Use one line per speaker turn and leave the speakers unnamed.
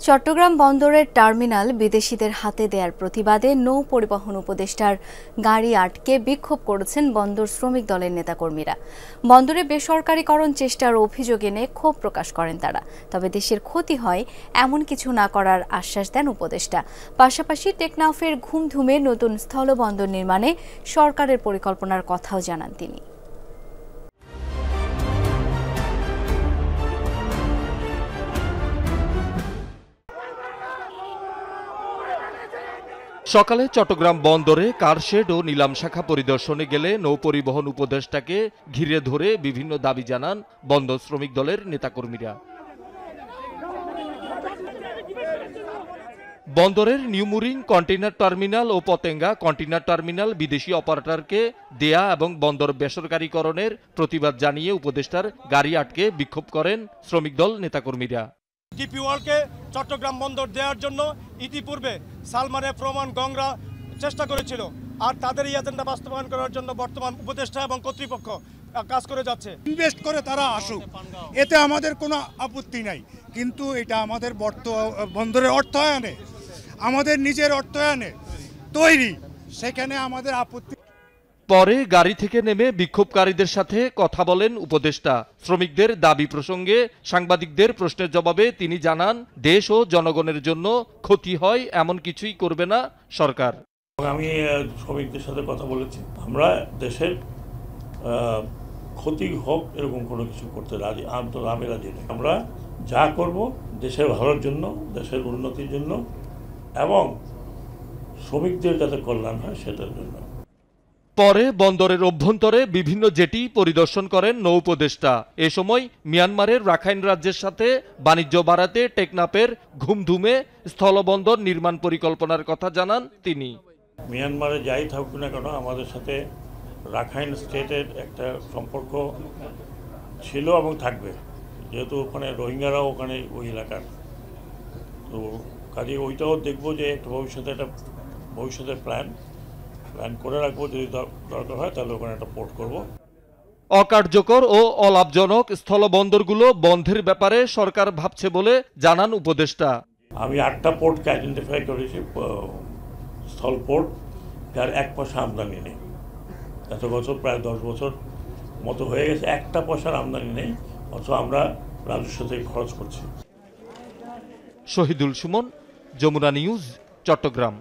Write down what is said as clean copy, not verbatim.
চট্টগ্রাম বন্দরের টার্মিনাল বিদেশিদের হাতে দেওয়ার প্রতিবাদে নৌ পরিবহন উপদেষ্টার গাড়ি আটকে বিক্ষোভ করেছেন বন্দর শ্রমিক দলের নেতাকর্মীরা। বন্দরে বেসরকারীকরণ চেষ্টার অভিযোগ এনে ক্ষোভ প্রকাশ করেন তারা। তবে দেশের ক্ষতি হয় এমন কিছু না করার আশ্বাস দেন উপদেষ্টা। পাশাপাশি টেকনাফের ঘুমধুমে নতুন স্থলবন্দর নির্মাণে সরকারের পরিকল্পনার কথাও জানান তিনি।
সকালে চট্টগ্রাম বন্দরে কারশেড ও নিলাম শাখা পরিদর্শনে গেলে নৌ পরিবহন উপদেষ্টাকে ঘিরে ধরে বিভিন্ন দাবি জানান বন্দর শ্রমিক দলের নেতাকর্মীরা। বন্দরের নিউমুরিং কন্টেইনার টার্মিনাল ও পতেঙ্গা কন্টেইনার টার্মিনাল বিদেশি অপারেটরকে দেয়া এবং বন্দর বেসরকারীকরণের প্রতিবাদ জানিয়ে উপদেষ্টার গাড়ি আটকে বিক্ষোভ করেন শ্রমিক দল নেতাকর্মীরা।
ডিপি ওয়ার্ল্ডকে চট্টগ্রাম বন্দর দেওয়ার জন্য ইতিপূর্বে সালমানে প্রমাণ গংরা চেষ্টা করেছিল, আর তাদের এই এজেন্ডা বাস্তবায়ন করার জন্য বর্তমান উপদেষ্টা এবং কর্তৃপক্ষ কাজ করে যাচ্ছে।
ইনভেস্ট করে তারা আসুক, এতে আমাদের কোনো আপত্তি নাই, কিন্তু এটা আমাদের বন্দরের অর্থায়নে, আমাদের নিজের অর্থায়নে তৈরি, সেখানে আমাদের আপত্তি।
পরে গাড়ি থেকে নেমে বিক্ষোভকারীদের সাথে কথা বলেন উপদেষ্টা। শ্রমিকদের দাবি প্রসঙ্গে সাংবাদিকদের প্রশ্নের জবাবে তিনি জানান, দেশ ও জনগণের জন্য ক্ষতি হয় এমন কিছুই করবে না সরকার।
আমি শ্রমিকদের সাথে কথা বলেছি, আমরা দেশের ক্ষতি হোক এরকম কোনো কিছু করতে রাজি, আমি রাজি নেই। আমরা যা করব দেশের ভালোর জন্য, দেশের উন্নতির জন্য এবং শ্রমিকদের যাতে কল্যাণ হয় সেটার জন্য।
পরে বন্দরের অভ্যন্তরে বিভিন্ন জেটি পরিদর্শন করেন নৌ উপদেষ্টা। এ সময় মিয়ানমারের রাখাইন রাজ্যের সাথে বাণিজ্য বাড়াতে টেকনাফের ঘুমধুমে স্থলবন্দর নির্মাণ পরিকল্পনার কথা জানান তিনি।
মিয়ানমারে যাই থাকুক না কেন, আমাদের সাথে রাখাইন স্টেটের একটা সম্পর্ক ছিল এবং থাকবে, যেহেতু ওখানে রোহিঙ্গারাও ওখানে ওই এলাকার, তো কাজে ওইটাও দেখবো যে একটা ভবিষ্যতের প্ল্যান করে রাখবো। যদি দরকার হয় তাহলে ওখানে একটা পোর্ট করব।
অকার্যকর ও অলাভজনক স্থলবন্দরগুলো বন্ধের ব্যাপারে সরকার ভাবছে বলে জানান উপদেষ্টা।
আমি 8টা পোর্টকে আইডেন্টিফাই করেছি, স্থল পোর্ট যার 1 পয়সা আমদানি নেই। এত বছর প্রায় 10 বছর মতো হয়ে গেছে, 1টা পয়সার আমদানি নেই, অথচ আমরা রাজস্ব থেকে খরচ করছি।
শহীদুল সুমন, যমুনা নিউজ, চট্টগ্রাম।